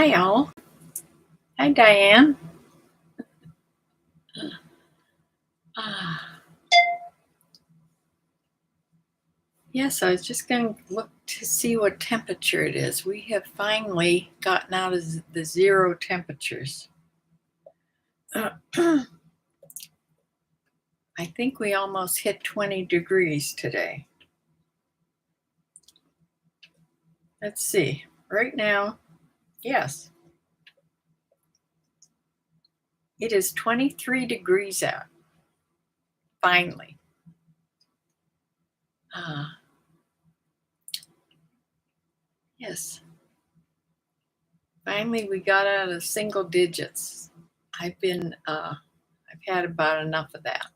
Hi, all. Hi, Diane. Ah, yes, I was just going to look to see what temperature it is. We have finally gotten out of the zero temperatures. I think we almost hit 20 degrees today. Let's see. Right now, yes, it is 23 degrees out. Finally. Yes. Finally, we got out of single digits. I've had about enough of that.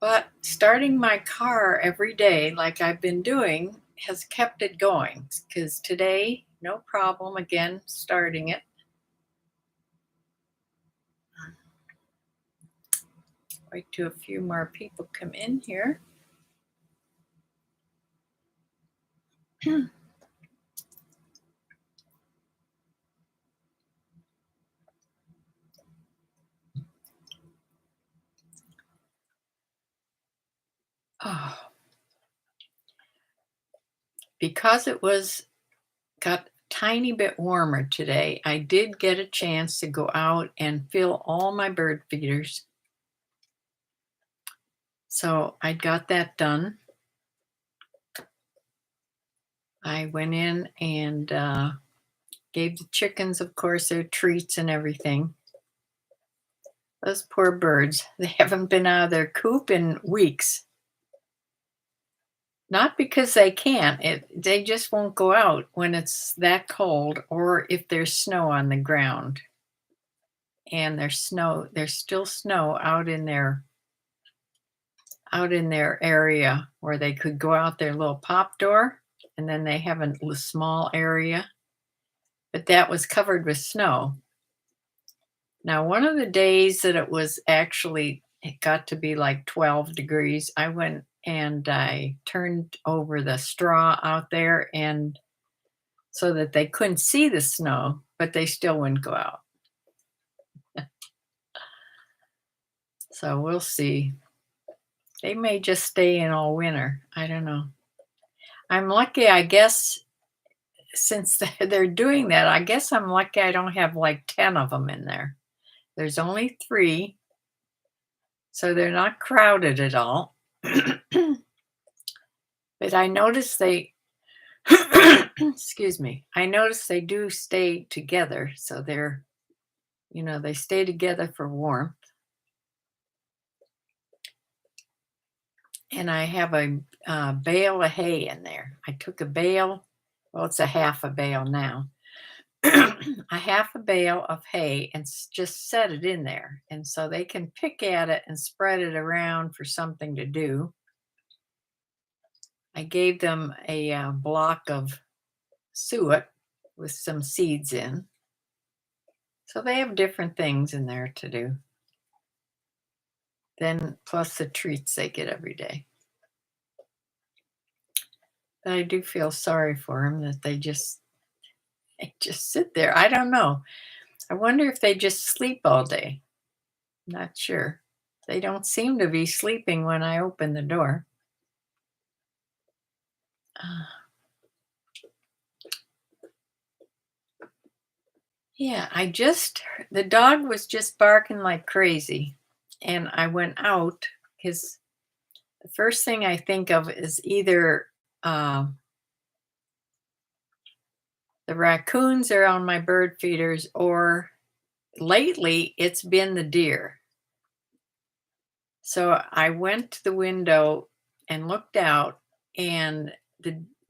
But starting my car every day, like I've been doing, has kept it going. Because today, no problem, again, starting it. Wait till a few more people come in here. Oh, because it got a tiny bit warmer today, I did get a chance to go out and fill all my bird feeders. So I got that done. I went in and gave the chickens, of course, their treats and everything. Those poor birds, they haven't been out of their coop in weeks. Not because they can't, they just won't go out when it's that cold or if there's snow on the ground. And there's still snow out in their area where they could go out their little pop door, and then they have a small area, but that was covered with snow. Now, one of the days that it got to be like 12 degrees, I went and I turned over the straw out there and so that they couldn't see the snow, but they still wouldn't go out. So we'll see. They may just stay in all winter. I don't know. I'm lucky, I guess, since they're doing that. I guess I'm lucky I don't have like 10 of them in there. There's only 3, so they're not crowded at all. But I noticed excuse me, I noticed they do stay together. So they stay together for warmth. And I have a bale of hay in there. I took a bale, well, it's a half a bale now, a half a bale of hay and just set it in there. And so they can pick at it and spread it around for something to do. I gave them a block of suet with some seeds in. So they have different things in there to do. Then plus the treats they get every day. But I do feel sorry for them that they just sit there. I don't know. I wonder if they just sleep all day. Not sure. They don't seem to be sleeping when I open the door. Yeah, the dog was just barking like crazy. And I went out because the first thing I think of is either the raccoons are on my bird feeders, or lately it's been the deer. So I went to the window and looked out, and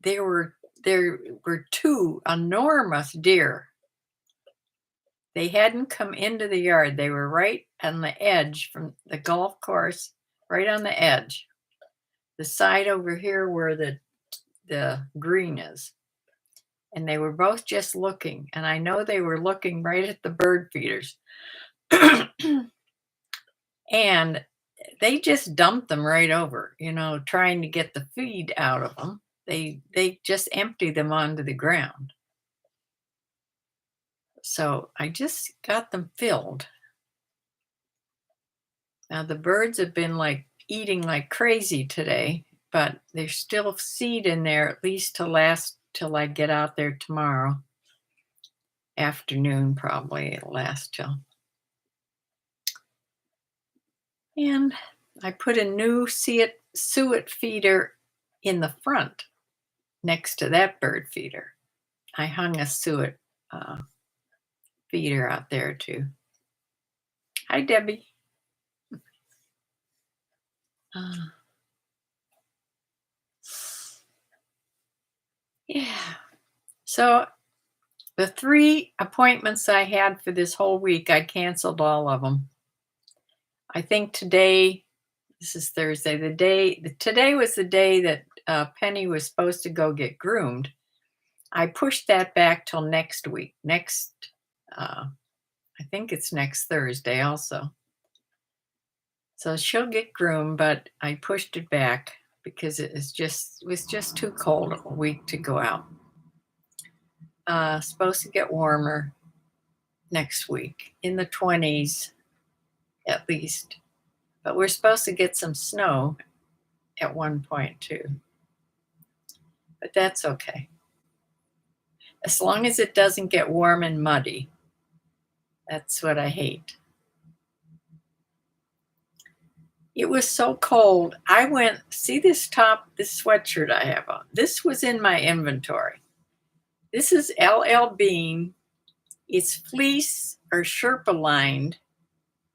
there were 2 enormous deer. They hadn't come into the yard. They were right on the edge from the golf course, right on the edge. The side over here where the green is. And they were both just looking. And I know they were looking right at the bird feeders. And they just dump them right over, trying to get the feed out of them. They just empty them onto the ground. So I just got them filled. Now the birds have been like eating like crazy today, but there's still seed in there at least to last till I get out there tomorrow afternoon. Probably it'll last till. And I put a new suet feeder in the front next to that bird feeder. I hung a suet feeder out there too. Hi, Debbie. Uh, yeah. So the 3 appointments I had for this whole week, I canceled all of them. I think today, this is Thursday, today was the day that Penny was supposed to go get groomed. I pushed that back till next week. I think it's next Thursday also. So she'll get groomed, but I pushed it back because it was just too cold a week to go out. Supposed to get warmer next week, in the 20s at least. But we're supposed to get some snow at one point too. But that's okay. As long as it doesn't get warm and muddy. That's what I hate. It was so cold. I went, see this sweatshirt I have on? This was in my inventory. This is LL Bean. It's fleece or Sherpa lined.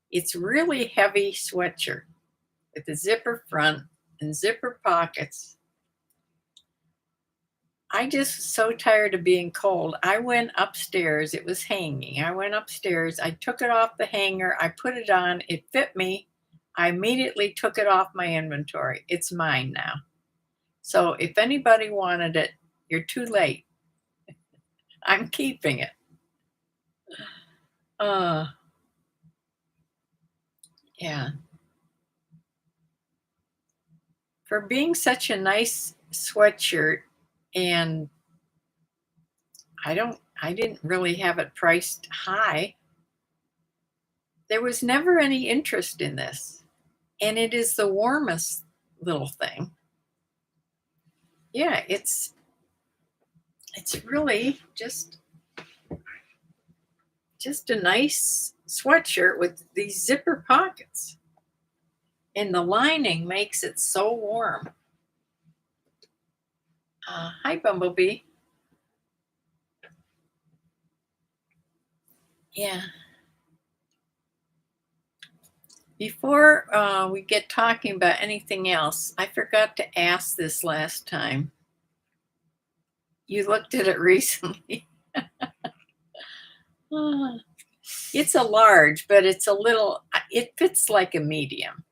It's really heavy sweatshirt with a zipper front and zipper pockets. I just so tired of being cold. I went upstairs. It was hanging. I went upstairs. I took it off the hanger. I put it on. It fit me. I immediately took it off my inventory. It's mine now. So if anybody wanted it, you're too late. I'm keeping it. Yeah. For being such a nice sweatshirt, and I didn't really have it priced high. There was never any interest in this. And it is the warmest little thing. Yeah, it's really just a nice sweatshirt with these zipper pockets. And the lining makes it so warm. Hi, Bumblebee. Yeah. Before we get talking about anything else, I forgot to ask this last time. You looked at it recently. It's a large, but it fits like a medium.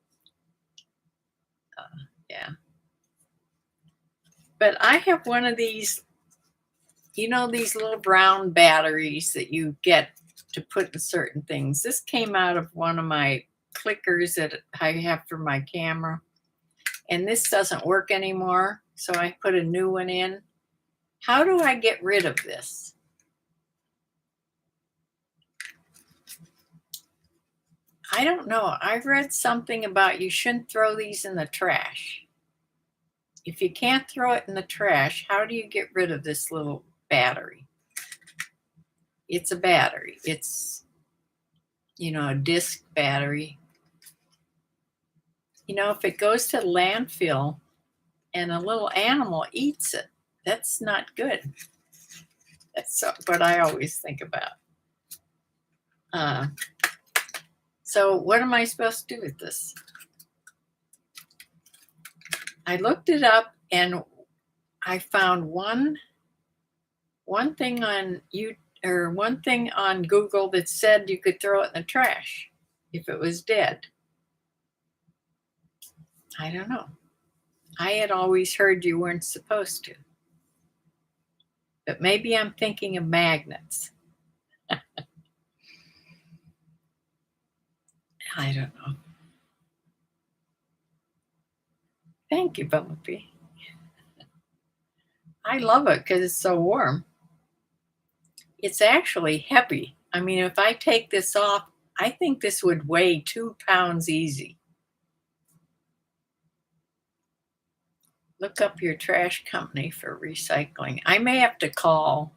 Yeah. But I have one of these, these little brown batteries that you get to put in certain things. This came out of one of my clickers that I have for my camera. And this doesn't work anymore. So I put a new one in. How do I get rid of this? I don't know. I've read something about you shouldn't throw these in the trash. If you can't throw it in the trash, how do you get rid of this little battery? It's a battery. It's, a disc battery. If it goes to landfill and a little animal eats it, that's not good. That's what I always think about. So what am I supposed to do with this? I looked it up and I found one thing on one thing on Google that said you could throw it in the trash if it was dead. I don't know. I had always heard you weren't supposed to. But maybe I'm thinking of magnets. I don't know. Thank you, Bumblebee. I love it because it's so warm. It's actually heavy. I mean, if I take this off, I think this would weigh 2 pounds easy. Look up your trash company for recycling. I may have to call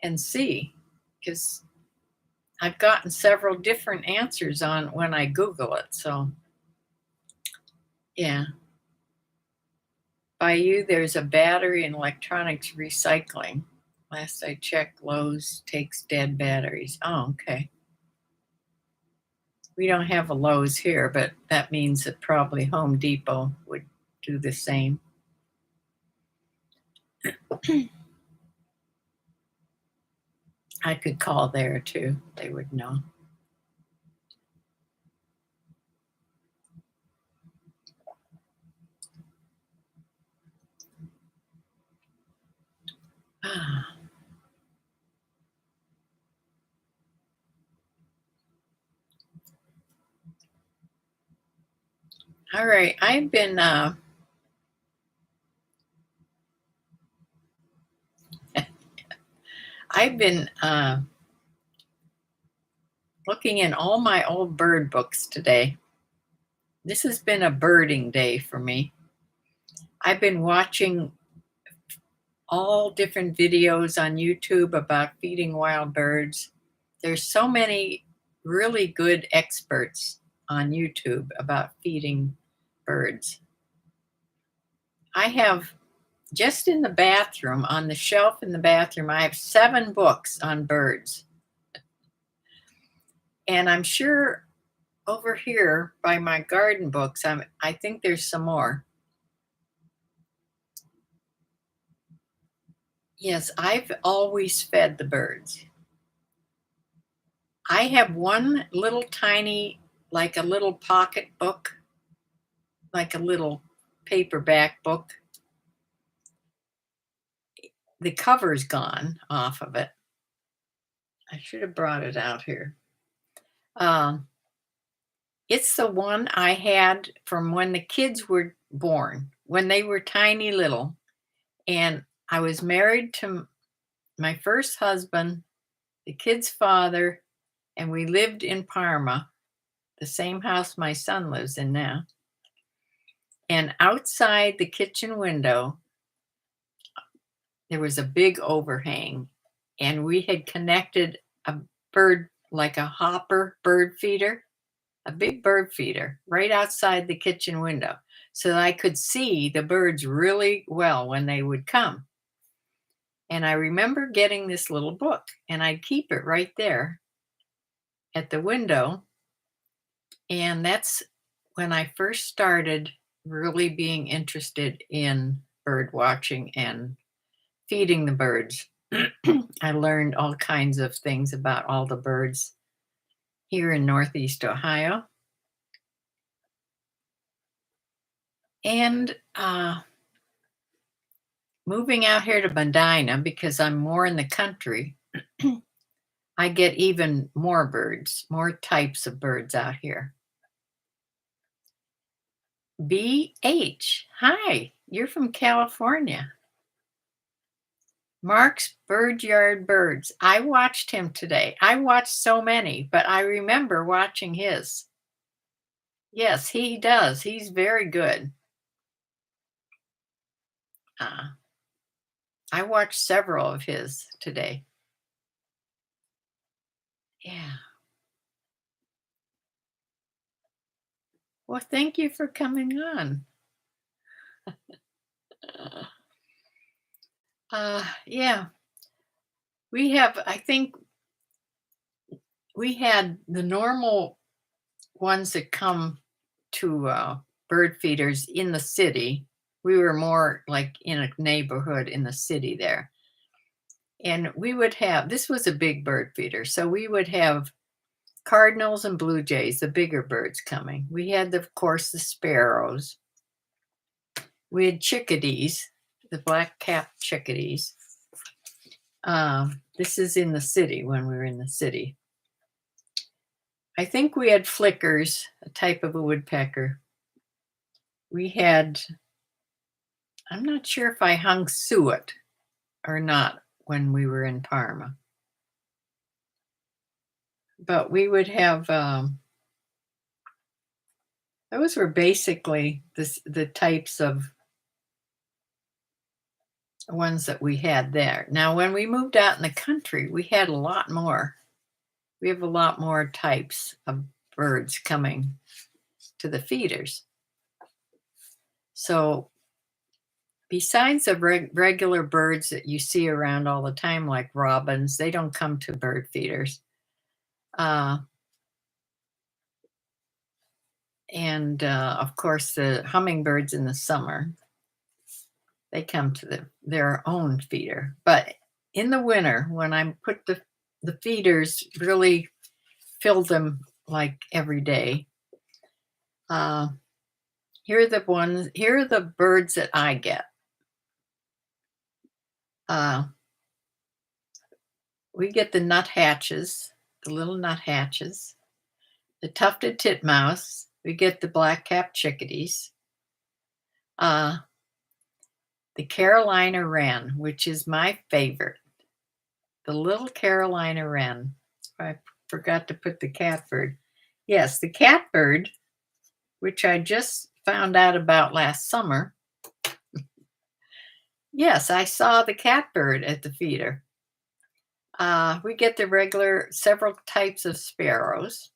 and see because I've gotten several different answers on when I Google it. So, yeah. By you, there's a battery and electronics recycling. Last I checked, Lowe's takes dead batteries. Oh, okay. We don't have a Lowe's here, but that means that probably Home Depot would do the same. I could call there too. They would know. All right, I've been looking in all my old bird books today. This has been a birding day for me. I've been watching all different videos on YouTube about feeding wild birds. There's so many really good experts on YouTube about feeding birds. I have just in the bathroom, on the shelf in the bathroom, I have 7 books on birds. And I'm sure over here by my garden books, I think there's some more. Yes, I've always fed the birds. I have one little tiny, like a little pocket book, like a little paperback book. The cover's gone off of it. I should have brought it out here. It's the one I had from when the kids were born, when they were tiny little. And I was married to my first husband, the kid's father, and we lived in Parma, the same house my son lives in now. And outside the kitchen window, there was a big overhang, and we had connected a bird, like a hopper bird feeder, a big bird feeder right outside the kitchen window so that I could see the birds really well when they would come. And I remember getting this little book, and I'd keep it right there at the window. And that's when I first started really being interested in bird watching and feeding the birds. I learned all kinds of things about all the birds here in Northeast Ohio. And moving out here to Medina, because I'm more in the country, I get even more birds, more types of birds out here. BH, hi, you're from California. Mark's Birdyard Birds. I watched him today. I watched so many, but I remember watching his. Yes, he does. He's very good. I watched several of his today. Yeah. Well, thank you for coming on. Yeah. I think we had the normal ones that come to bird feeders in the city. We were more like in a neighborhood in the city there. And we would have, this was a big bird feeder. So we would have cardinals and blue jays, the bigger birds coming. We had, of course, the sparrows. We had chickadees, the black-capped chickadees. This is in the city when we were in the city. I think we had flickers, a type of a woodpecker. we had, I'm not sure if I hung suet or not when we were in Parma, but we would have, those were basically the types of ones that we had there. Now, when we moved out in the country, we had a lot more. We have a lot more types of birds coming to the feeders. So, besides the regular birds that you see around all the time, like robins, they don't come to bird feeders. Uh, and of course, the hummingbirds in the summer, they come to their own feeder. But in the winter, when I put the feeders, really fill them like every day. Uh, here are the birds that I get. Uh, we get the nuthatches, the little nuthatches, the tufted titmouse. We get the black-capped chickadees, uh, the Carolina wren, which is my favorite. The little Carolina wren. I forgot to put the catbird. Yes, the catbird, which I just found out about last summer. Yes, I saw the catbird at the feeder. We get the regular several types of sparrows.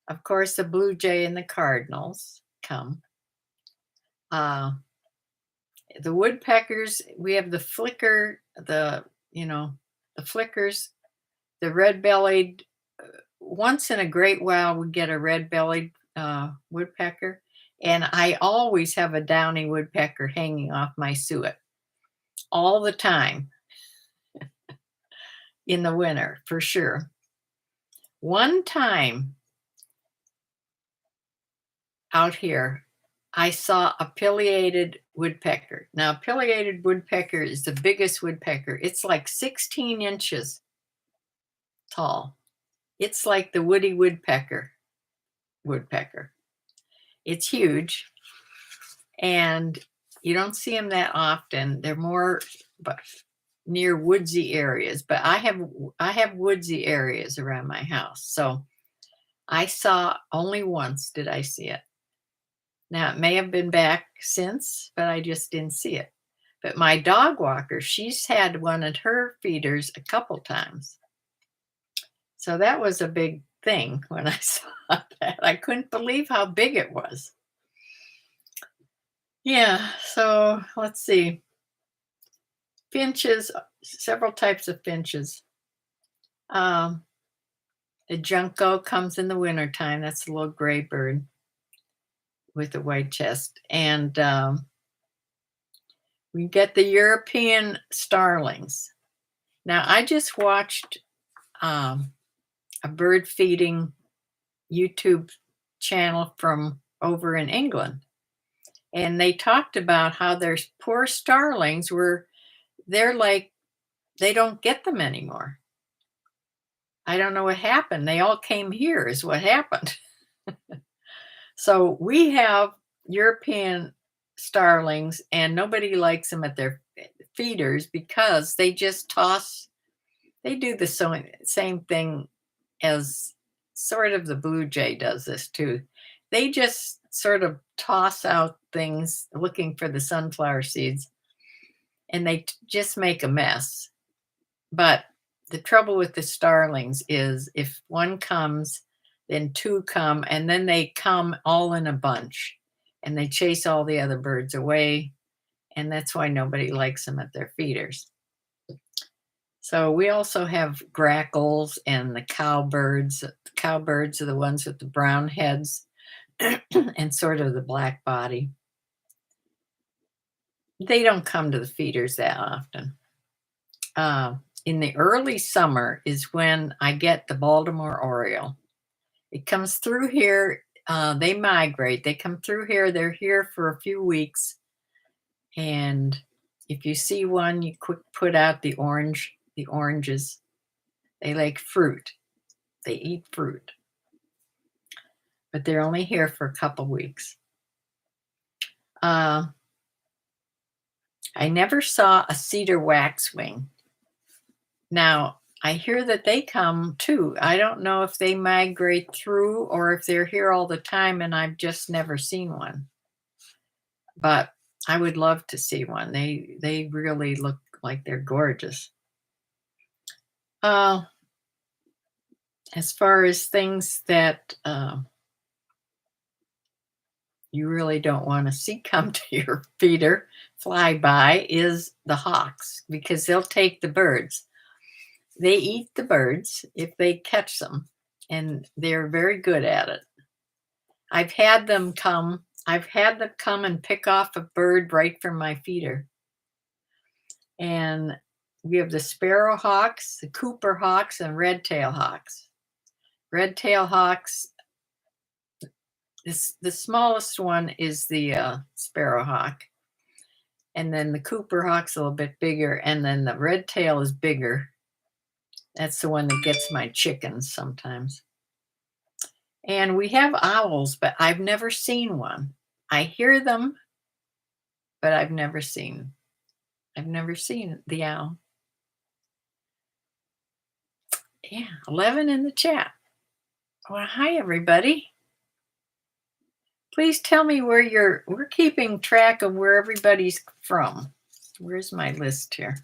Of course, the blue jay and the cardinals come. Uh, the woodpeckers, we have the flicker, the flickers, the red-bellied. Once in a great while, we get a red-bellied woodpecker, and I always have a downy woodpecker hanging off my suet all the time in the winter, for sure. One time out here, I saw a pileated woodpecker. Now, a pileated woodpecker is the biggest woodpecker. It's like 16 inches tall. It's like the woody woodpecker. It's huge, and you don't see them that often. They're more but near woodsy areas, but I have woodsy areas around my house. So I saw only once did I see it. Now, it may have been back since, but I just didn't see it. But my dog walker, she's had one at her feeders a couple times. So that was a big thing when I saw that. I couldn't believe how big it was. Yeah, so let's see. Finches, several types of finches. Um, the junco comes in the wintertime. That's a little gray bird with a white chest. And we get the European starlings. Now, I just watched a bird feeding YouTube channel from over in England. And they talked about how their poor starlings they're like, they don't get them anymore. I don't know what happened. They all came here, is what happened. So we have European starlings, and nobody likes them at their feeders because they just toss. They do the same thing as sort of the blue jay does this too. They just sort of toss out things looking for the sunflower seeds, and they just make a mess. But the trouble with the starlings is if one comes, then two come, and then they come all in a bunch and they chase all the other birds away. And that's why nobody likes them at their feeders. So we also have grackles and the cowbirds. The cowbirds are the ones with the brown heads and sort of the black body. They don't come to the feeders that often. In the early summer is when I get the Baltimore Oriole. It comes through here. They migrate. They come through here. They're here for a few weeks. And if you see one, you quick put out the oranges. They like fruit. They eat fruit. But they're only here for a couple weeks. Uh, I never saw a cedar waxwing. Now, I hear that they come too. I don't know if they migrate through or if they're here all the time and I've just never seen one. But I would love to see one. They really look like they're gorgeous. Uh, as far as things that you really don't want to see come to your feeder fly by is the hawks because they'll take the birds. They eat the birds if they catch them, and they're very good at it. I've had them come and pick off a bird right from my feeder. And we have the sparrow hawks, the Cooper hawks, and red-tail hawks. Red-tail hawks, the smallest one is the sparrow hawk. And then the Cooper hawk's a little bit bigger, and then the red-tail is bigger. That's the one that gets my chickens sometimes. And we have owls, but I've never seen one. I hear them, but I've never seen the owl. Yeah, 11 in the chat. Well, hi everybody. Please tell me we're keeping track of where everybody's from. Where's my list here?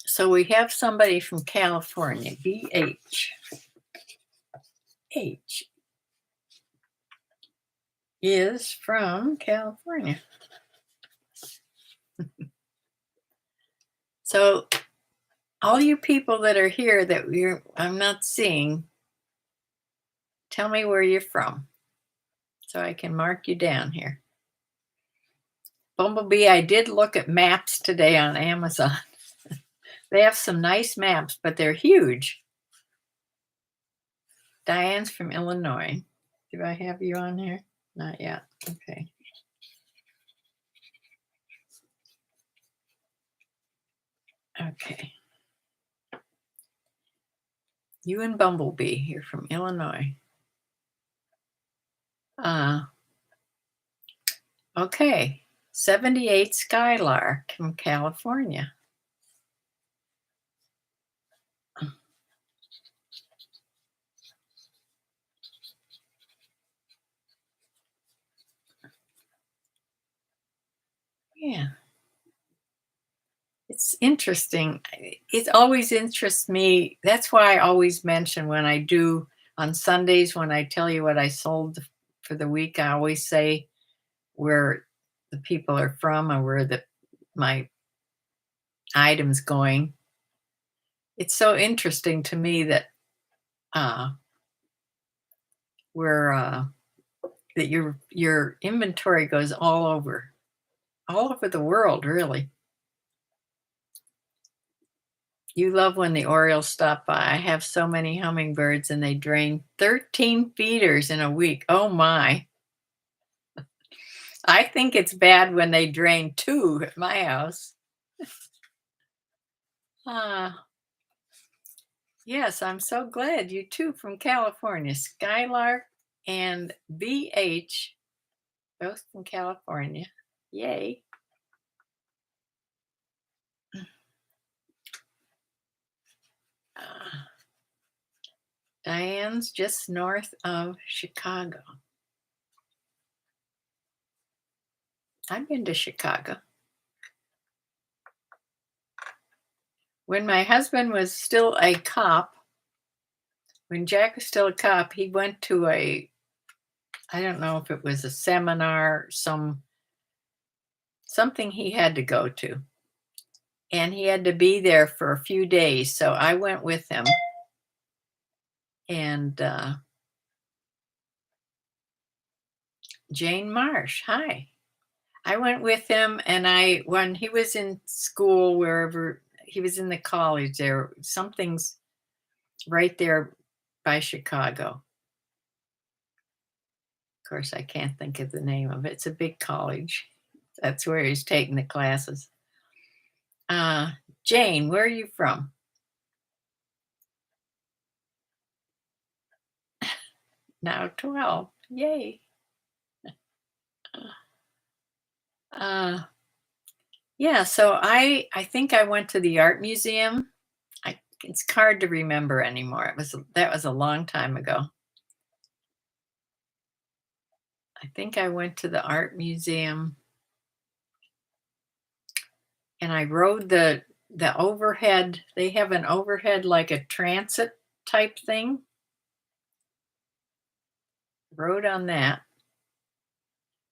So we have somebody from California, BH. H is from California. So all you people that are here that I'm not seeing, tell me where you're from so I can mark you down here. Bumblebee, I did look at maps today on Amazon. They have some nice maps, but they're huge. Diane's from Illinois. Do I have you on here? Not yet. Okay. Okay. You and Bumblebee, you're from Illinois. Okay. 78 Skylark from California. Yeah. It's interesting. It always interests me. That's why I always mention when I do on Sundays, when I tell you what I sold for the week, I always say where the people are from or where my items going. It's so interesting to me that that your inventory goes all over the world, really. You love when the Orioles stop by. I have so many hummingbirds and they drain 13 feeders in a week. Oh my. I think it's bad when they drain 2 at my house. Yes, I'm so glad you too from California. Skylark and BH, both from California. Yay. Diane's just north of Chicago. I've been to Chicago. When my husband was still a cop, when Jack was still a cop, he went to I don't know if it was a seminar, something he had to go to. And he had to be there for a few days. So I went with him. And Jane Marsh, hi. I went with him, and when he was in school, wherever he was in the college, something's right there by Chicago. Of course, I can't think of the name of it. It's a big college. That's where he's taking the classes. Jane, where are you from? Now 12. Yay. Uh, yeah, so I think I went to the art museum. It's hard to remember anymore. That was a long time ago. I think I went to the art museum and I rode the overhead. They have an overhead like a transit type thing. Rode on that.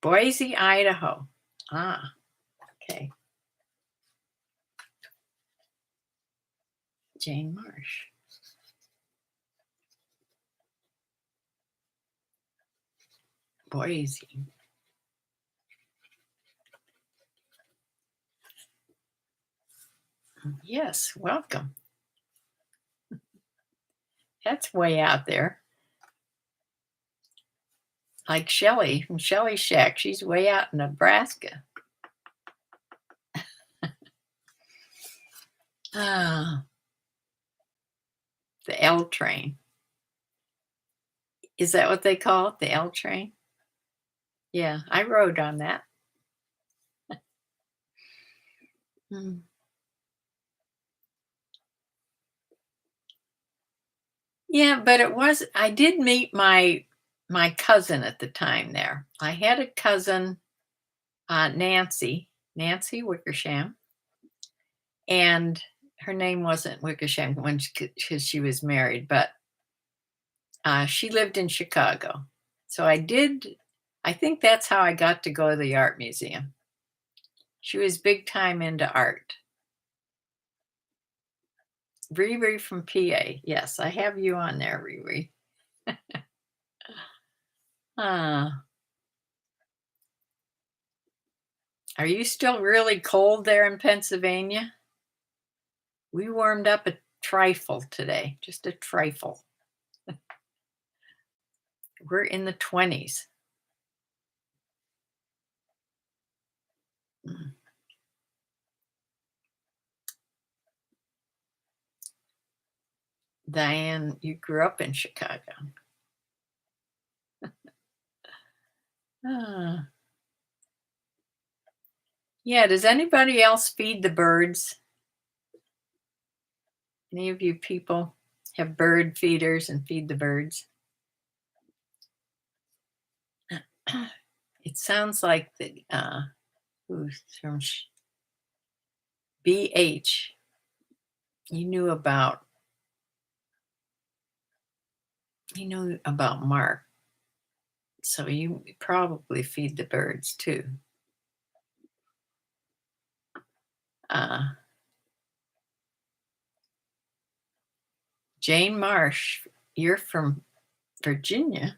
Boise, Idaho. Ah, okay. Jane Marsh. Boise. Yes, welcome. That's way out there. Like Shelley from Shelley's Shack. She's way out in Nebraska. Ah, the L train. Is that what they call it? The L train? Yeah, I rode on that. Mm. Yeah, but I did meet my cousin at the time there. I had a cousin, Nancy Wickersham, and her name wasn't Wickersham when she was married, but she lived in Chicago. So I think that's how I got to go to the art museum. She was big time into art. Riri from PA. Yes, I have you on there, Riri. Ah, are you still really cold there in Pennsylvania? We warmed up a trifle today, just a trifle. We're in the 20s. Mm. Diane, you grew up in Chicago. Ah. Yeah, does anybody else feed the birds? Any of you people have bird feeders and feed the birds? It sounds like the who's from BH. You knew about Mark, so you probably feed the birds too. Uh, Jane Marsh, you're from Virginia.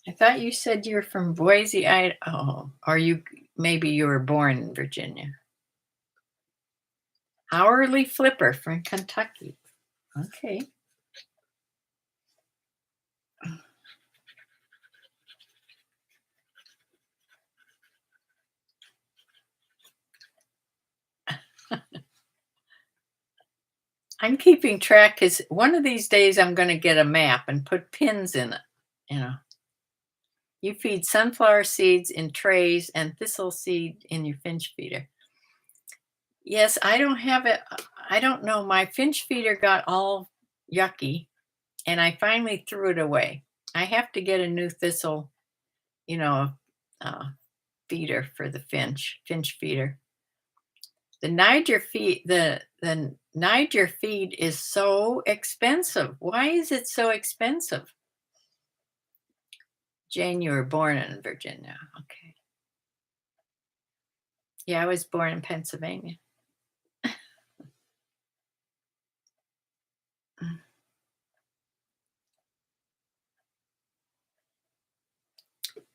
I thought you said you're from Boise, Idaho. Or maybe you were born in Virginia. Hourly Flipper from Kentucky. Okay. I'm keeping track because one of these days I'm going to get a map and put pins in it. You know, you feed sunflower seeds in trays and thistle seed in your finch feeder. Yes, I don't have it. I don't know. My finch feeder got all yucky and I finally threw it away. I have to get a new thistle, you know, uh, feeder for the finch feeder. The Niger feed is so expensive. Why is it so expensive? Jane, you were born in Virginia. Okay. Yeah, I was born in Pennsylvania.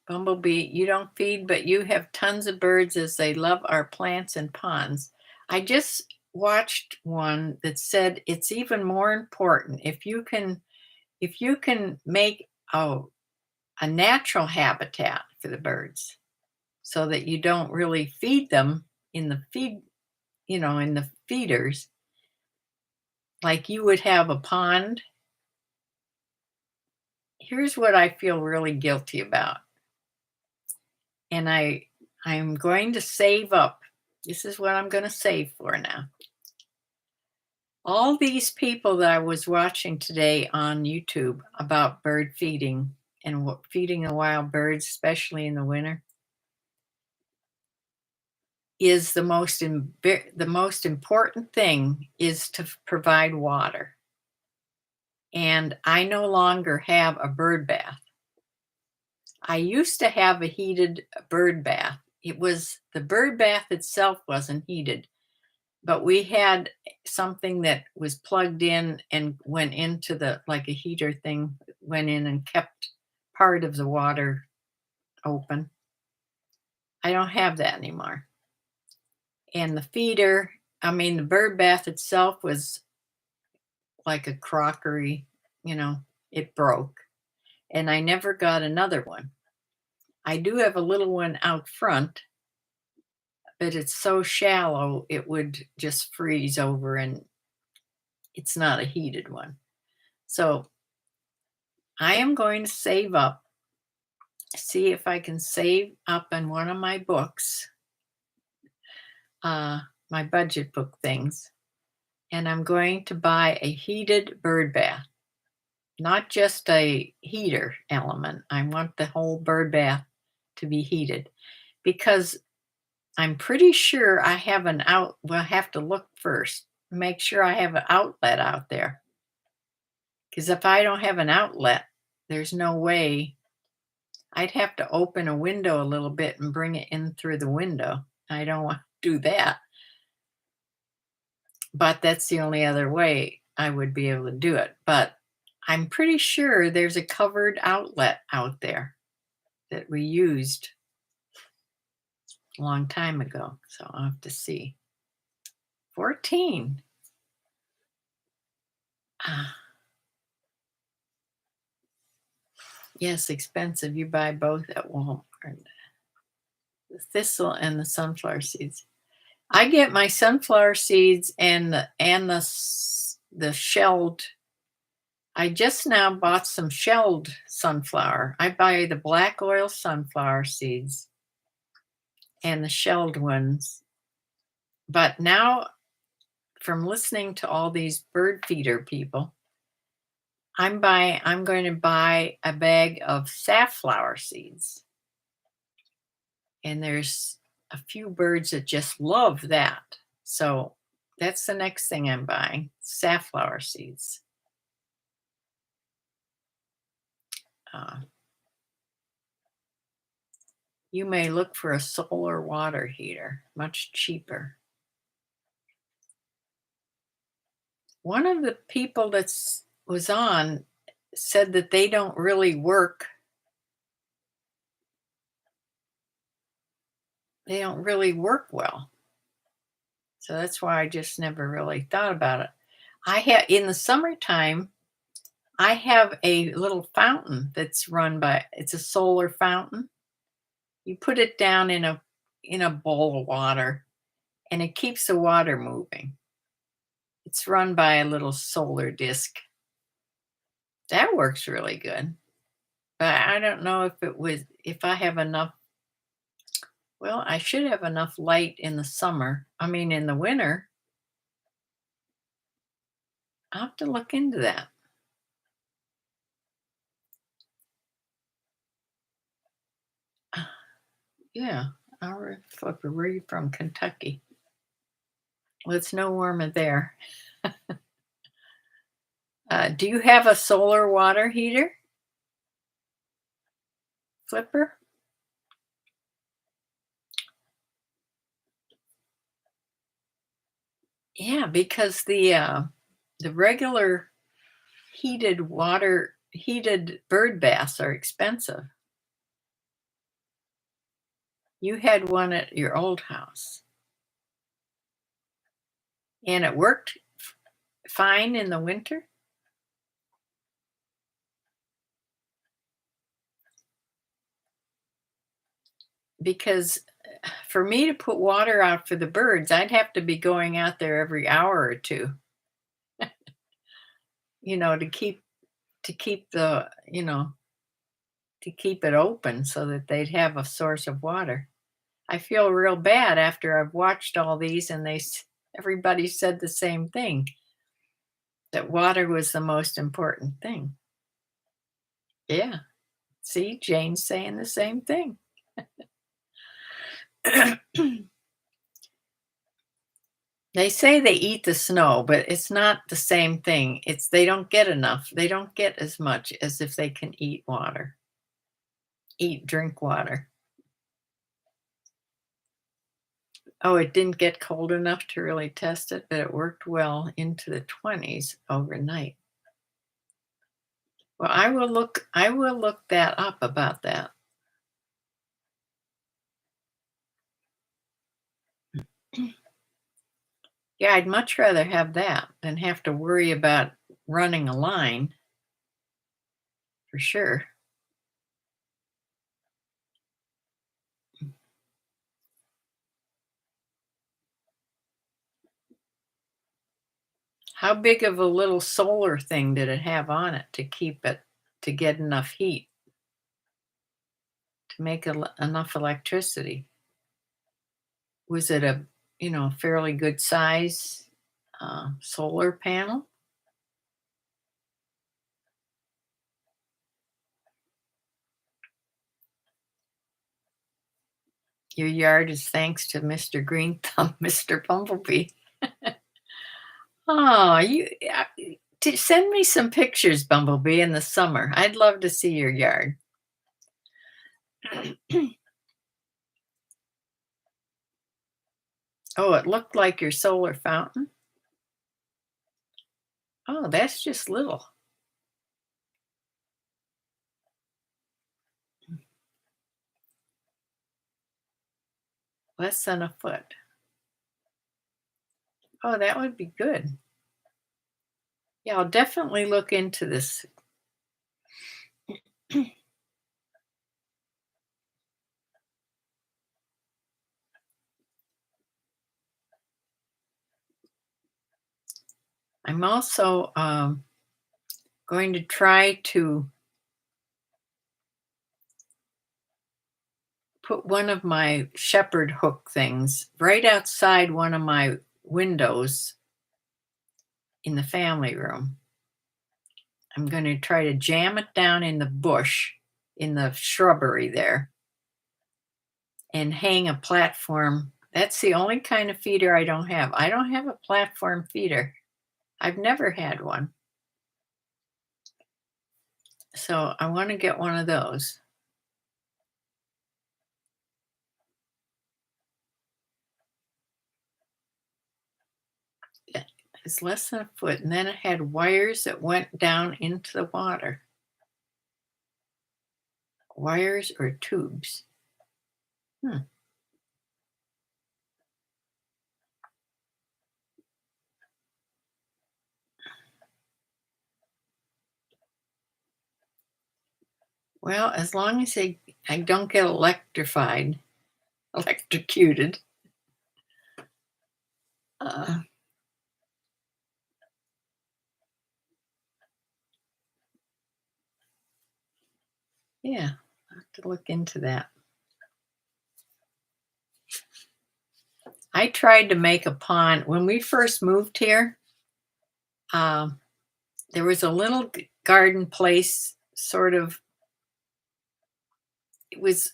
Bumblebee, you don't feed, but you have tons of birds as they love our plants and ponds. I just watched one that said it's even more important if you can make a natural habitat for the birds so that you don't really feed them in the in the feeders, like you would have a pond here's what I feel really guilty about. And I'm going to save up. This is what I'm going to save for now. All these people that I was watching today on YouTube about bird feeding and feeding the wild birds, especially in the winter, is the most important thing is to provide water. And I no longer have a bird bath. I used to have a heated bird bath. The bird bath itself wasn't heated, but we had something that was plugged in and went into like a heater thing, went in and kept part of the water open. I don't have that anymore. And the bird bath itself was like a crockery, it broke. And I never got another one. I do have a little one out front, but it's so shallow it would just freeze over, and it's not a heated one. So I am going to save up, see if I can save up in one of my books, my budget book things, and I'm going to buy a heated bird bath, not just a heater element. I want the whole bird bath to be heated because I'm pretty sure I have we'll have to look first, make sure I have an outlet out there. Because if I don't have an outlet, there's no way. I'd have to open a window a little bit and bring it in through the window. I don't want to do that. But that's the only other way I would be able to do it. But I'm pretty sure there's a covered outlet out there that we used a long time ago. So I'll have to see. 14. Yes, expensive. You buy both at Walmart. The thistle and the sunflower seeds. I get my sunflower seeds and the shelled. I just now bought some shelled sunflower. I buy the black oil sunflower seeds and the shelled ones. But now, from listening to all these bird feeder people, I'm going to buy a bag of safflower seeds. And there's a few birds that just love that. So that's the next thing I'm buying, safflower seeds. You may look for a solar water heater, much cheaper. One of the people that was on said that they don't really work. They don't really work well. So that's why I just never really thought about it. In the summertime, I have a little fountain that's it's a solar fountain. You put it down in a bowl of water and it keeps the water moving. It's run by a little solar disc. That works really good. But I don't know if I have enough. Well, I should have enough light in the summer. In the winter. I'll have to look into that. Yeah. Our Flipper, where are you from? Kentucky. Well, it's no warmer there. Do you have a solar water heater, Flipper? Yeah, because the regular heated bird baths are expensive. You had one at your old house. And it worked fine in the winter? Because for me to put water out for the birds, I'd have to be going out there every hour or two. To keep the, to keep it open so that they'd have a source of water. I feel real bad after I've watched all these and everybody said the same thing, that water was the most important thing. Yeah. See, Jane's saying the same thing. They say they eat the snow, but it's not the same thing. It's they don't get enough. They don't get as much as if they can eat water. Drink water. Oh, it didn't get cold enough to really test it, but it worked well into the 20s overnight. Well, I will look that up about that. Yeah, I'd much rather have that than have to worry about running a line for sure. How big of a little solar thing did it have on it to keep it to get enough heat to make enough electricity? Was it a, fairly good size solar panel? Your yard is thanks to Mr. Green Thumb, Mr. Bumblebee. Oh, send me some pictures, Bumblebee, in the summer. I'd love to see your yard. Oh, it looked like your solar fountain. Oh, that's just little. Less than a foot. Oh, that would be good. Yeah, I'll definitely look into this. I'm also going to try to put one of my shepherd hook things right outside one of my windows in the family room. I'm going to try to jam it down in the bush, in the shrubbery there, and hang a platform. That's the only kind of feeder I don't have. I don't have a platform feeder. I've never had one. So I want to get one of those. Yeah, it's less than a foot. And then it had wires that went down into the water. Wires or tubes. Hmm. Well, as long as I don't get electrocuted. Uh, yeah, I'll have to look into that. I tried to make a pond when we first moved here. Um, there was a little garden place, sort of. It was.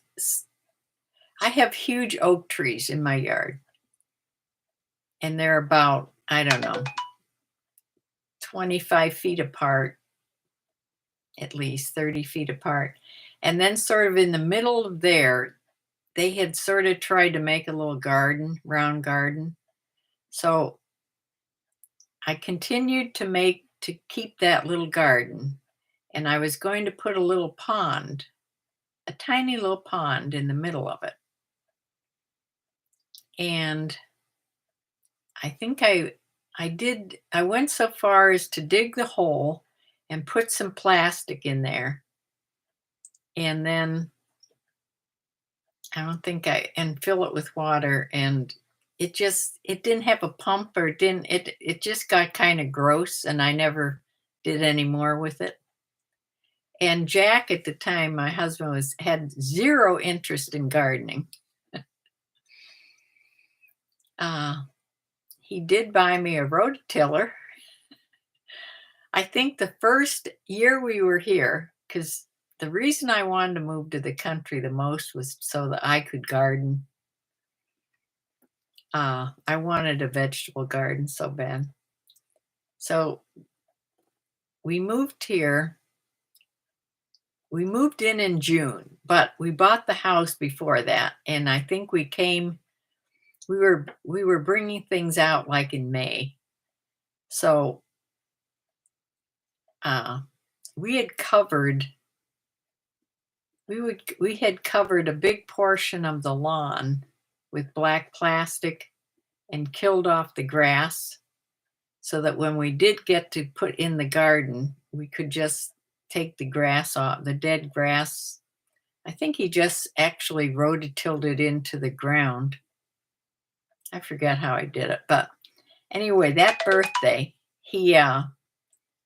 I have huge oak trees in my yard, and they're about, I don't know, 25 feet apart, at least 30 feet apart. And then, sort of in the middle of there, they had sort of tried to make a little garden, round garden. So I continued to keep that little garden, and I was going to put a little pond, a tiny little pond in the middle of it. And I think I went so far as to dig the hole and put some plastic in there. And then I don't think and fill it with water, and it didn't have a pump, or it just got kind of gross, and I never did any more with it. And Jack at the time, my husband had zero interest in gardening. Uh, he did buy me a rototiller. I think the first year we were here, because the reason I wanted to move to the country the most was so that I could garden. I wanted a vegetable garden so bad. So we moved here. We moved in June, but we bought the house before that, and I think we were bringing things out like in May. So uh, we had covered we had covered a big portion of the lawn with black plastic and killed off the grass so that when we did get to put in the garden, we could just take the grass off, the dead grass. I think he just actually rototilled it into the ground. I forget how I did it, but anyway, that birthday, he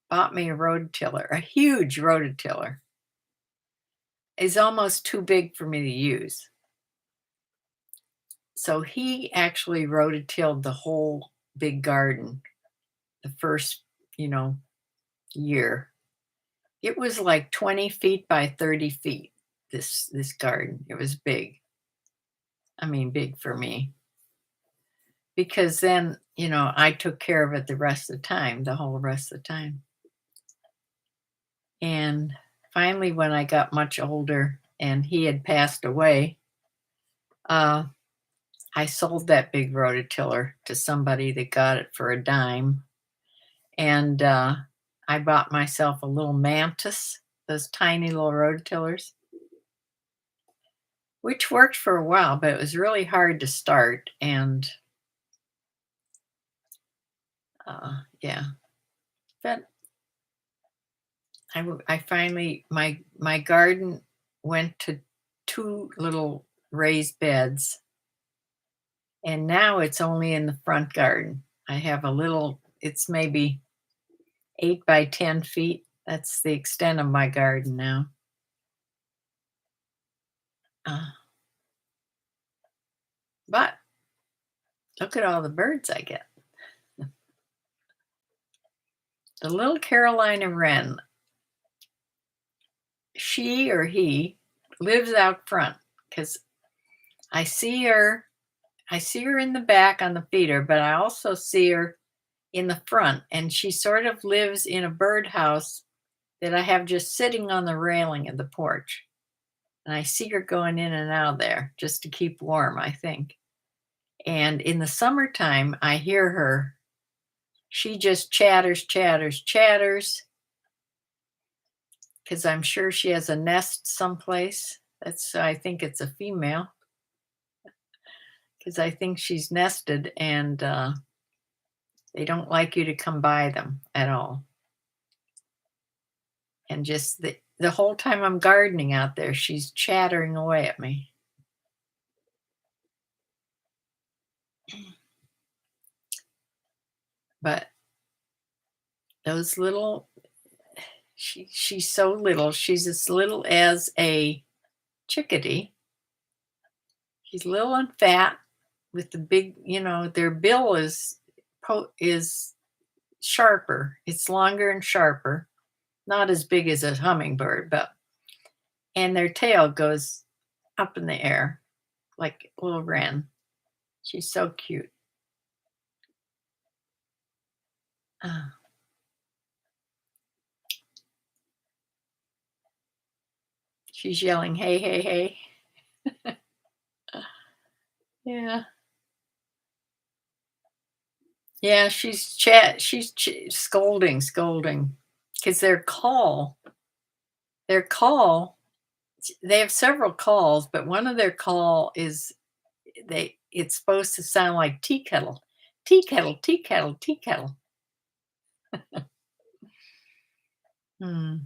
bought me a rototiller, a huge rototiller. It's almost too big for me to use. So he actually rototilled the whole big garden the first, year. It was like 20 feet by 30 feet, this garden. It was big. I mean, big for me. Because then, I took care of it the rest of the time, the whole rest of the time. And finally, when I got much older and he had passed away, I sold that big rototiller to somebody that got it for a dime. And I bought myself a little Mantis, those tiny little rototillers, which worked for a while, but it was really hard to start. And yeah, but I finally, my garden went to 2 little raised beds, and now it's only in the front garden. I have a little, it's maybe 8 by 10 feet. That's the extent of my garden now. But look at all the birds I get. The little Carolina wren, she or he lives out front because I see her. I see her in the back on the feeder, but I also see her in the front, and she sort of lives in a birdhouse that I have just sitting on the railing of the porch. And I see her going in and out there just to keep warm, I think. And in the summertime, I hear her. She just chatters, chatters, chatters, because I'm sure she has a nest someplace. I think it's a female, because I think she's nested and they don't like you to come by them at all. And just the whole time I'm gardening out there, she's chattering away at me. But those little, she's so little. She's as little as a chickadee. She's little and fat with the big, their bill is sharper. It's longer and sharper. Not as big as a hummingbird, and their tail goes up in the air like a little wren. She's so cute. She's yelling, "Hey, hey, hey." Yeah. Yeah, she's scolding, because their call, they have several calls, but one of their call is it's supposed to sound like tea kettle. Tea kettle, tea kettle, tea kettle. Hmm.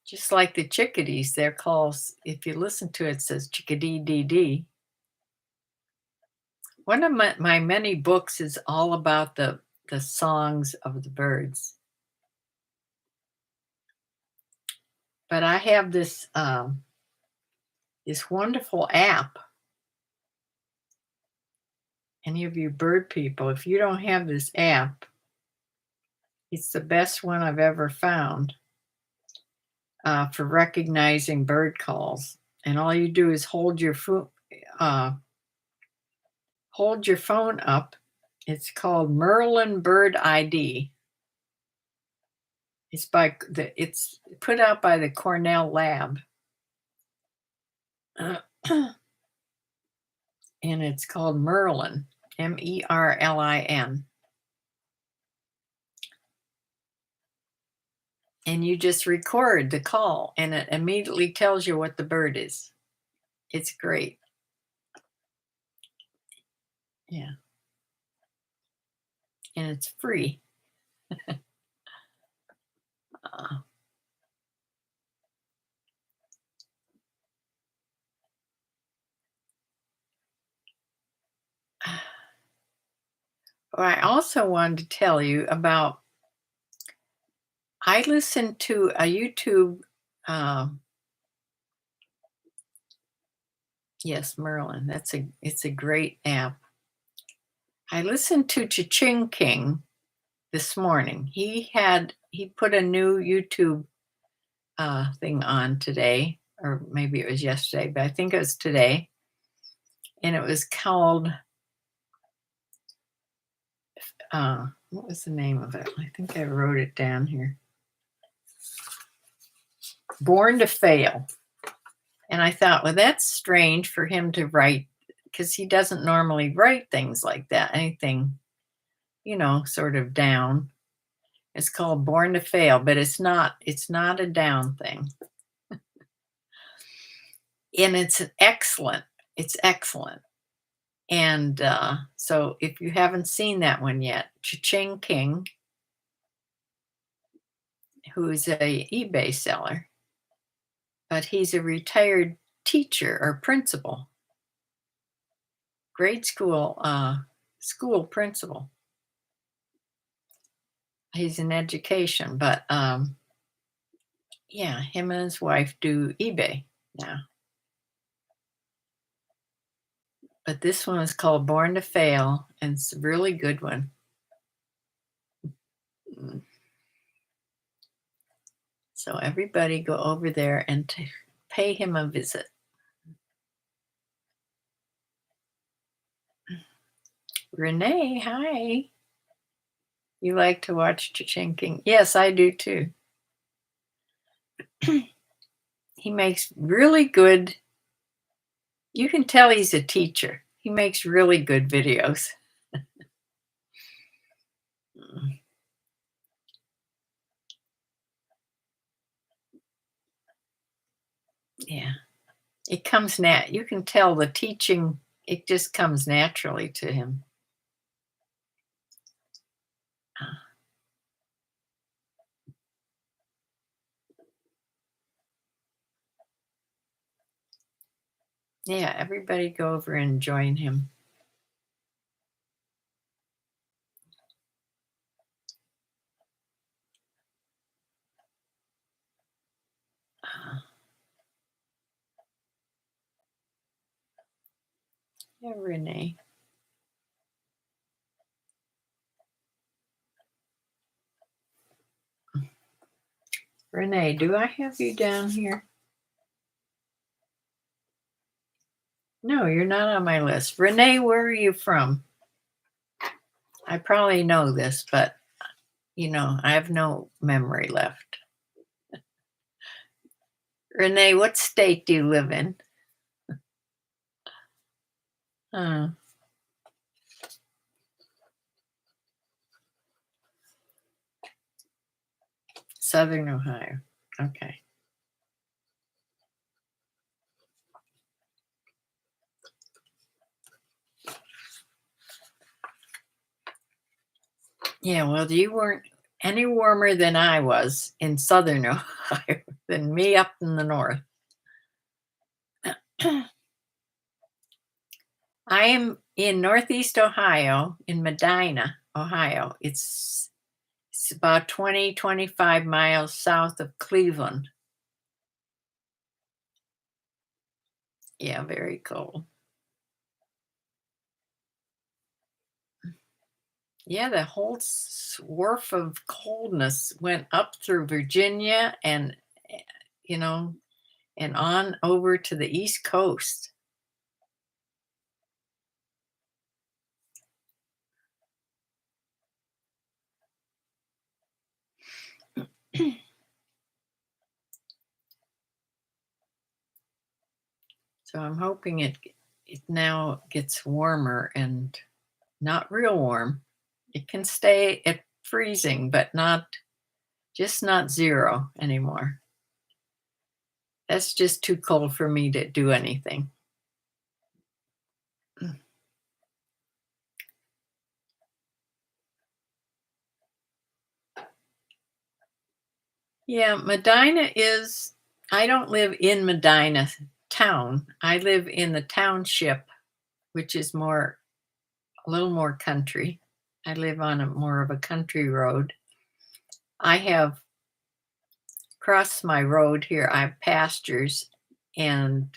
Just like the chickadees, their calls, if you listen to it, says chickadee dee dee. One of my many books is all about the songs of the birds. But I have this wonderful app. Any of you bird people, if you don't have this app, it's the best one I've ever found for recognizing bird calls. And all you do is uh, hold your phone up. It's called Merlin Bird ID. It's put out by the Cornell Lab. And it's called Merlin, Merlin. And you just record the call and it immediately tells you what the bird is. It's great. Yeah. And it's free. Uh, I also wanted to tell you about I listened to a YouTube yes, Merlin. It's a great app. I listened to Cha-Ching King this morning. He put a new YouTube thing on today, or maybe it was yesterday, but I think it was today. And it was called what was the name of it? I think I wrote it down here. Born to Fail. And I thought, well, that's strange for him to write because he doesn't normally write things like that. Anything, sort of down. It's called Born to Fail, but it's not a down thing. And it's excellent. It's excellent. And so if you haven't seen that one yet, Cha-Ching King, who's a eBay seller, but he's a retired teacher or principal, grade school principal. He's in education, but yeah, him and his wife do eBay now. But this one is called Born to Fail, and it's a really good one. So everybody go over there and pay him a visit. Renee, hi. You like to watch Cha-Ching King? Yes, I do too. He makes really good, you can tell he's a teacher. He makes really good videos. Yeah. It comes you can tell the teaching, it just comes naturally to him. Yeah, everybody go over and join him. Yeah, Renee. Renee, do I have you down here? No, you're not on my list. Renee, where are you from? I probably know this, but I have no memory left. Renee, what state do you live in? Southern Ohio. Okay. Yeah, well, you weren't any warmer than I was in Southern Ohio than me up in the north. I am in Northeast Ohio, in Medina, Ohio. It's about 20, 25 miles south of Cleveland. Yeah, very cold. Yeah, the whole swarf of coldness went up through Virginia and, eh, you know, and on over to the East Coast. So I'm hoping it now gets warmer and not real warm. It can stay at freezing, but not 0 anymore. That's just too cold for me to do anything. Yeah, Medina is I don't live in Medina town. I live in the township, which is a little more country. I live on a more of a country road. I have crossed my road here. I have pastures, and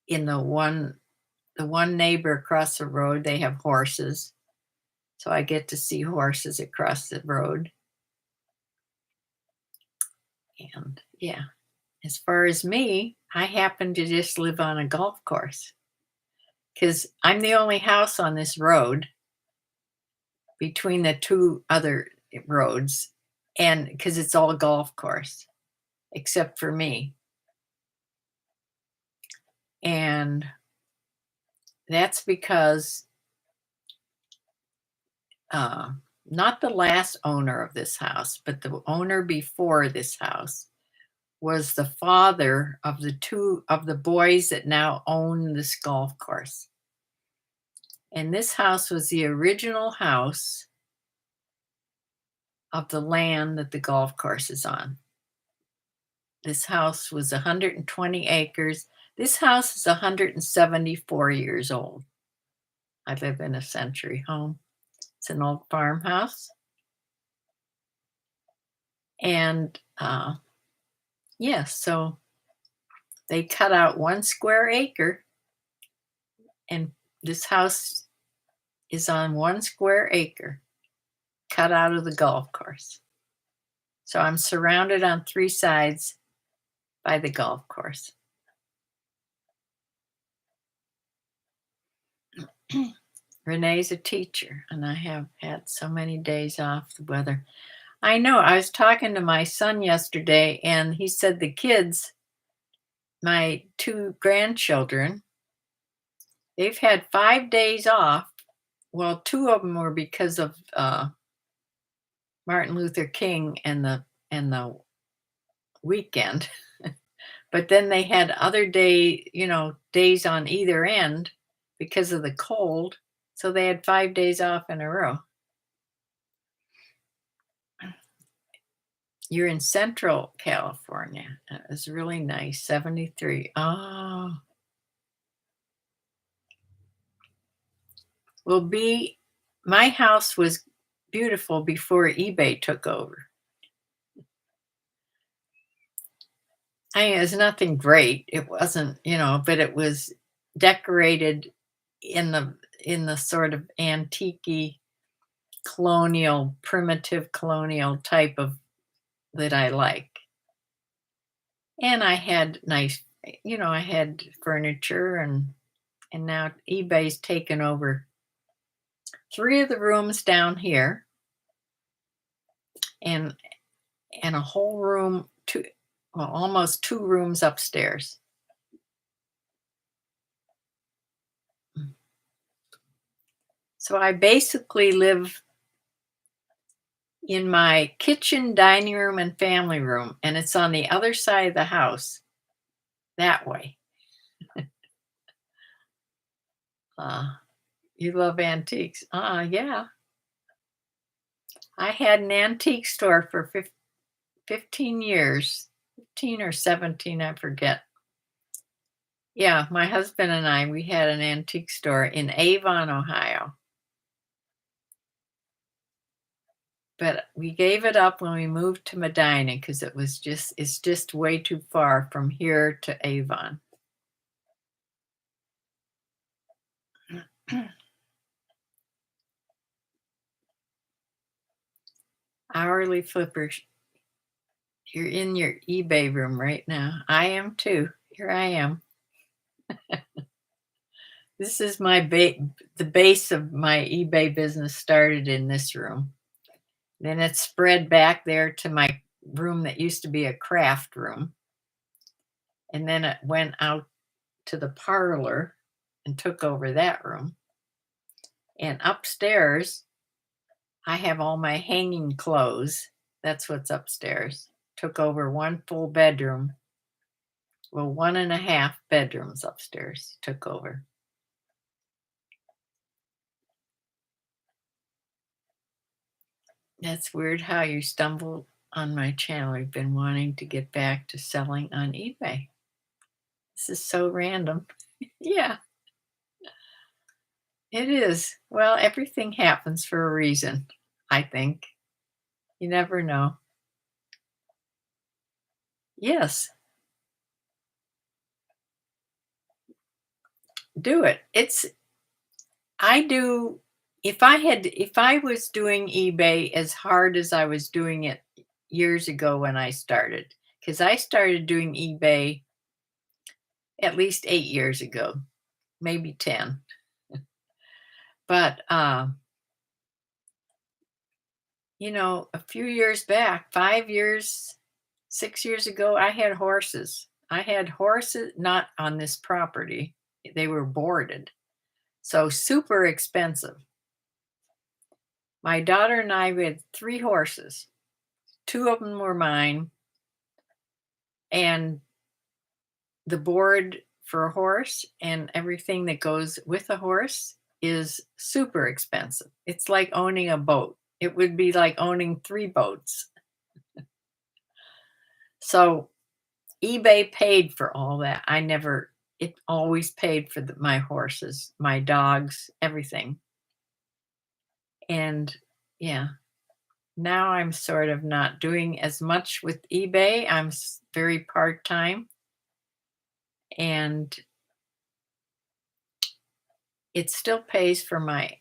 in the one neighbor across the road, they have horses. So I get to see horses across the road. And yeah, as far as me, I happen to just live on a golf course because I'm the only house on this road between the two other roads, and because it's all golf course except for me. And that's because uh, not the last owner of this house, but the owner before this house was the father of the two of the boys that now own this golf course. And this house was the original house of the land that the golf course is on. This house was 120 acres. This house is 174 years old. I live in a century home. It's an old farmhouse. And yeah, so they cut out 1 square acre, and this house is on 1 square acre cut out of the golf course. So I'm surrounded on 3 sides by the golf course. Renee's a teacher, and I have had so many days off the weather. I know. I was talking to my son yesterday, and he said the kids, my two grandchildren, they've had 5 days off. Well, two of them were because of Martin Luther King and the weekend. But then they had other days on either end because of the cold. So they had 5 days off in a row. You're in Central California. It was really nice. 73. Oh, well, my house was beautiful before eBay took over. It was nothing great. It wasn't, but it was decorated in the sort of antique colonial, primitive colonial type of that I like. And I had I had furniture, and now eBay's taken over 3 of the rooms down here, and a whole room, almost 2 rooms upstairs. So I basically live in my kitchen, dining room, and family room, and it's on the other side of the house that way. Uh, you love antiques. Yeah. I had an antique store for 15 years, 15 or 17, I forget. Yeah, my husband and we had an antique store in Avon, Ohio. But we gave it up when we moved to Medina because it's just way too far from here to Avon. Hourly flippers. You're in your eBay room right now. I am too. Here I am. This is the base of my eBay business started in this room. Then it spread back there to my room that used to be a craft room. And then it went out to the parlor and took over that room. And upstairs, I have all my hanging clothes. That's what's upstairs. Took over one full bedroom. Well, 1.5 bedrooms upstairs took over. That's weird how you stumbled on my channel. I've been wanting to get back to selling on eBay. This is so random. Yeah, it is. Well, everything happens for a reason, I think. You never know. Yes, do it. I do, if I was doing eBay as hard as I was doing it years ago when I started, because I started doing eBay at least 8 years ago, maybe 10. But, a few years back, 5 years, 6 years ago, I had horses. I had horses not on this property. They were boarded. So super expensive. My daughter and I had 3 horses. 2 of them were mine. And the board for a horse and everything that goes with a horse is super expensive. It's like owning a boat. It would be like owning 3 boats. So eBay paid for all that. It always paid for my horses, my dogs, everything. And yeah, now I'm sort of not doing as much with eBay. I'm very part time, and it still pays for my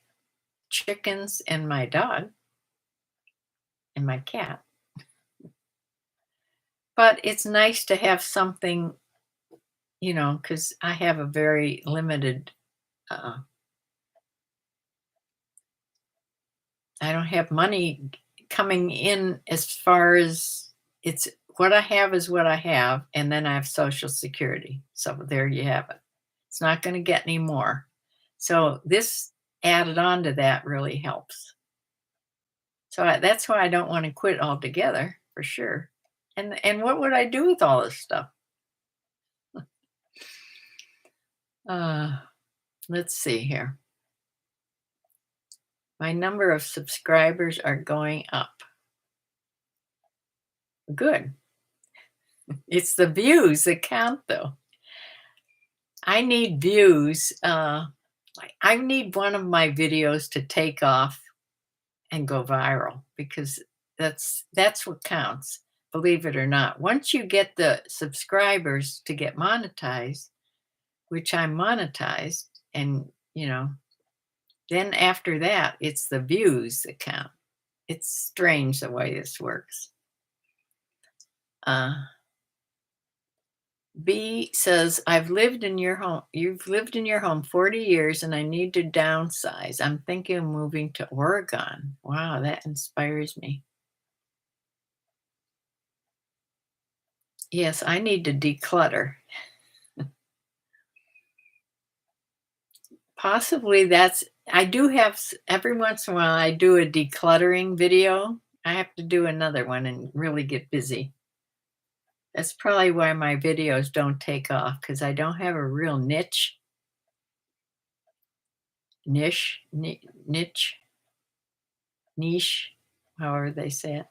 chickens and my dog and my cat. But it's nice to have something, because I have a very limited, uh, I don't have money coming in as far as it's what I have is what I have. And then I have Social Security. So there you have it. It's not going to get any more. So this added on to that really helps. So that's why I don't want to quit altogether for sure. And what would I do with all this stuff? Uh, let's see here. My number of subscribers are going up. Good. It's the views that count, though. I need views. I need one of my videos to take off and go viral because that's what counts. Believe it or not. Once you get the subscribers to get monetized, which I'm monetized, and then after that, it's the views that count. It's strange the way this works. B says, I've lived in your home. You've lived in your home 40 years and I need to downsize. I'm thinking of moving to Oregon. Wow, that inspires me. Yes, I need to declutter. Possibly I do have, every once in a while, I do a decluttering video. I have to do another one and really get busy. That's probably why my videos don't take off because I don't have a real niche, niche, however they say it.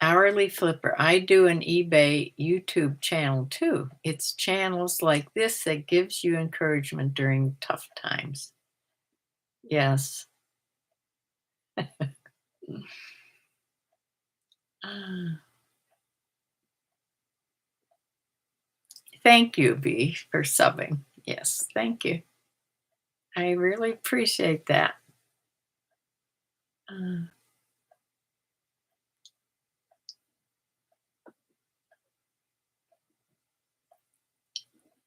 Hourly Flipper. I do an eBay YouTube channel too. It's channels like this that gives you encouragement during tough times. Yes. Thank you, B, for subbing. Yes, thank you. I really appreciate that. Uh,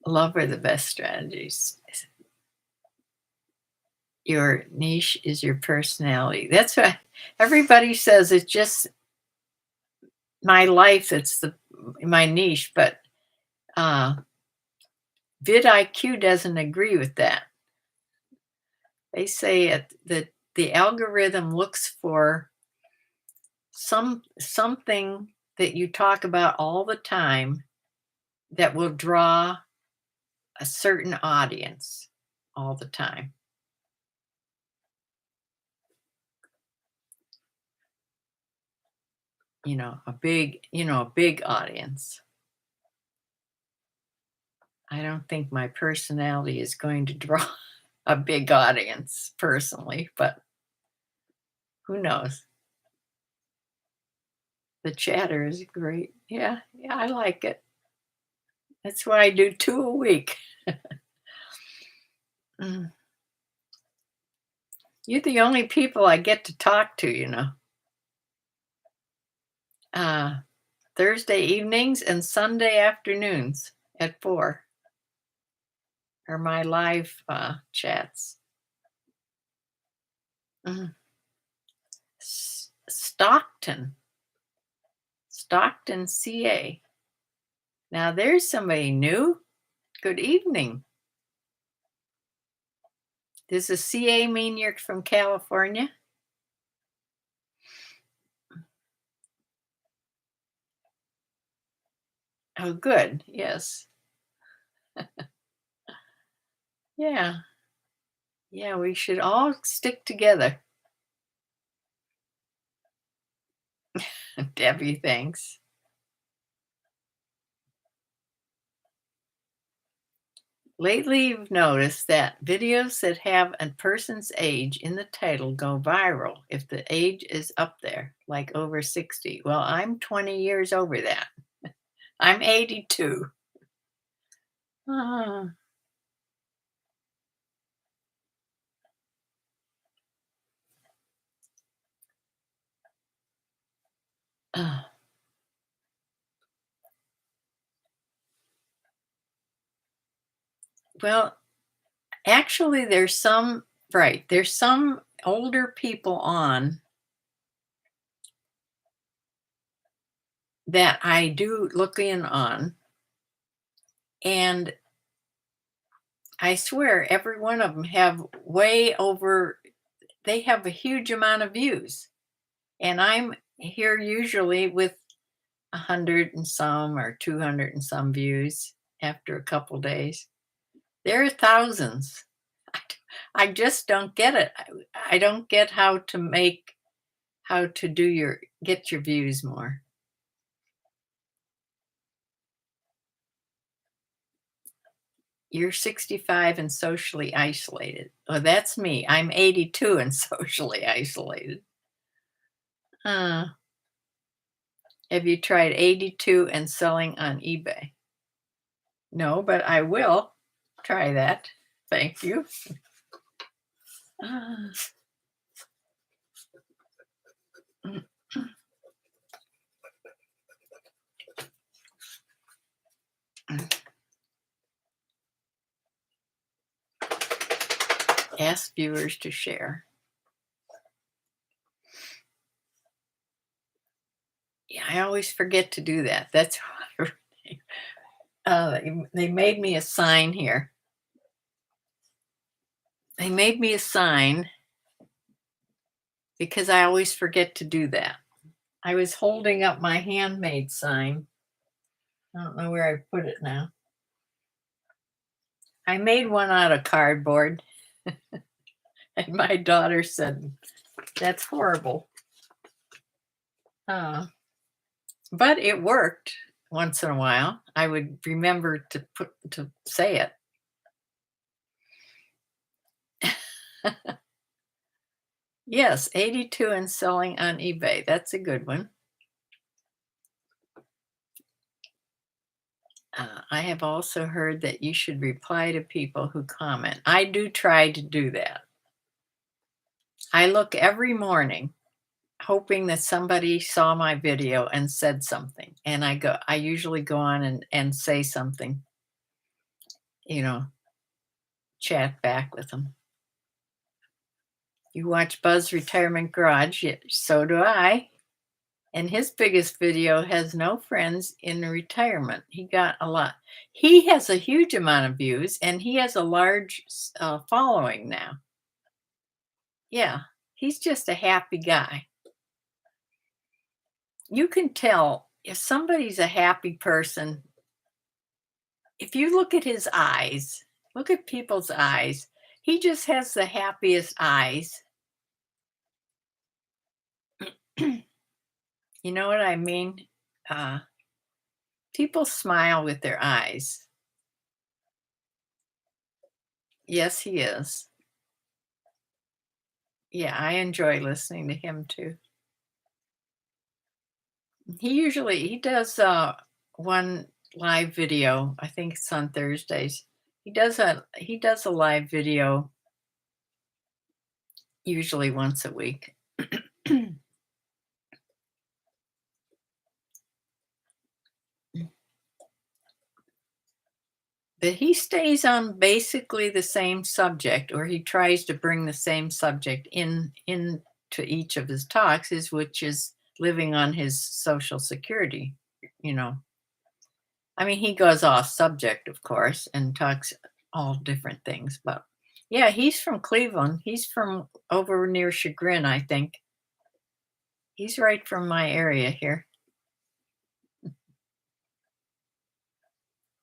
love are the best strategies. Your niche is your personality. That's what everybody says. It's just my life that's my niche, but uh, vidIQ doesn't agree with that. They say that the algorithm looks for something that you talk about all the time that will draw a certain audience all the time. A big audience. I don't think my personality is going to draw a big audience personally, but who knows? The chatter is great. Yeah, yeah, I like it. That's why I do 2 a week. Mm. You're the only people I get to talk to. Uh, Thursday evenings and Sunday afternoons at 4 are my live, chats. Mhm. Stockton, CA. Now there's somebody new. Good evening. Does a CA mean you're from California? Oh, good. Yes. Yeah. Yeah, we should all stick together. Debbie, thanks. Lately, you've noticed that videos that have a person's age in the title go viral if the age is up there, like over 60. Well, I'm 20 years over that. I'm 82. Ah, ah. Well, actually, there's some older people on that I do look in on, and I swear every one of them have way over they have a huge amount of views, and I'm here usually with 100 and some or 200 and some views after a couple days. There are thousands. I just don't get it. I don't get how to get your views more. You're 65 and socially isolated. Oh, that's me. I'm 82 and socially isolated. Uh, have you tried 82 and selling on eBay? No, but I will try that. Thank you. Ah, ask viewers to share. Yeah, I always forget to do that. That's they made me a sign here. They made me a sign because I always forget to do that. I was holding up my handmade sign. I don't know where I put it now. I made one out of cardboard, and my daughter said, "That's horrible." Uh, but it worked once in a while. I would remember to say it. Yes, 82 and selling on eBay. That's a good one. I have also heard that you should reply to people who comment. I do try to do that. I look every morning hoping that somebody saw my video and said something, and I usually go on and say something, you know, chat back with them. You watch Buzz Retirement Garage, so do I. And his biggest video has no friends in retirement. He got a lot. He has a huge amount of views, and he has a large following now. Yeah, he's just a happy guy. You can tell if somebody's a happy person. If you look at his eyes, look at people's eyes, he just has the happiest eyes. You know what I mean? Uh, People smile with their eyes. Yes, he is. Yeah, I enjoy listening to him too. He does one live video. I think it's on Thursdays. He does a live video usually once a week. But he stays on basically the same subject, or he tries to bring the same subject into each of his talks, which is living on his Social Security. You know, I mean, he goes off subject, of course, and talks all different things. But yeah, he's from Cleveland. He's from over near Chagrin, I think. He's right from my area here.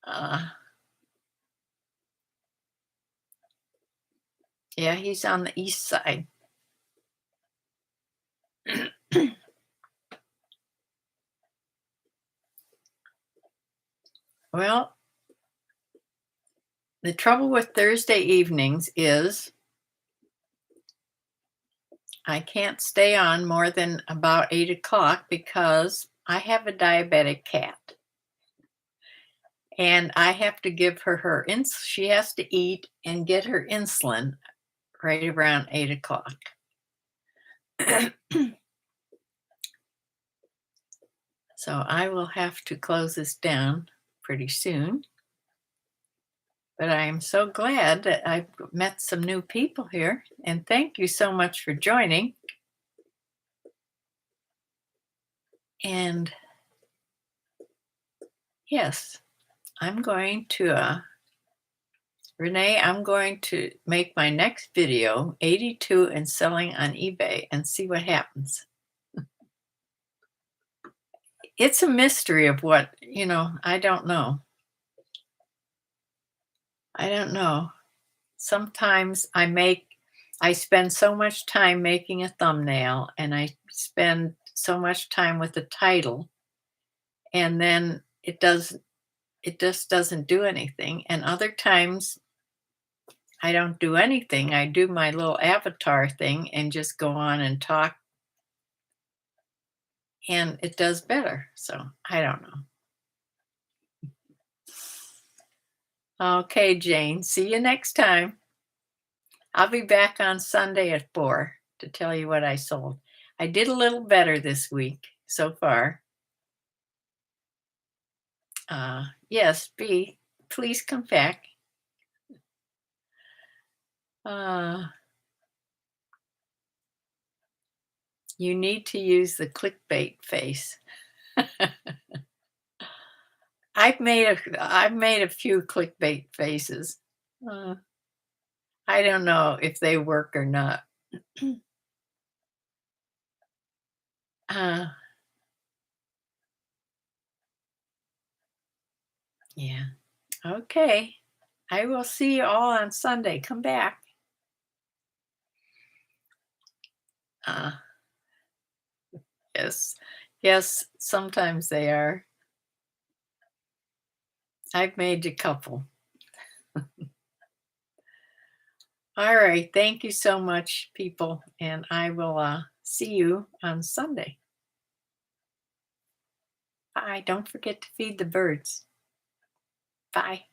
Uh, yeah, he's on the east side. Well, the trouble with Thursday evenings is I can't stay on more than about 8 o'clock because I have a diabetic cat. And I have to give her she has to eat and get her insulin right around 8 o'clock. So I will have to close this down pretty soon. But I am so glad that I've met some new people here. And thank you so much for joining. And yes, I'm going to, Renee, I'm going to make my next video, 82 and selling on eBay, and see what happens. It's a mystery of what, I don't know. I don't know. Sometimes I spend so much time making a thumbnail, and I spend so much time with the title, and then it just doesn't do anything. And other times I don't do anything. I do my little avatar thing and just go on and talk, and it does better. So I don't know. Okay, Jane, see you next time. I'll be back on Sunday at 4 to tell you what I sold. I did a little better this week so far. Yes, B, please come back. You need to use the clickbait face. I've made a few clickbait faces. I don't know if they work or not. uh, yeah. Okay. I will see you all on Sunday. Come back. Uh, yes. Yes, sometimes they are. I've made a couple. All right. Thank you so much, people. And I will see you on Sunday. Bye. Don't forget to feed the birds. Bye.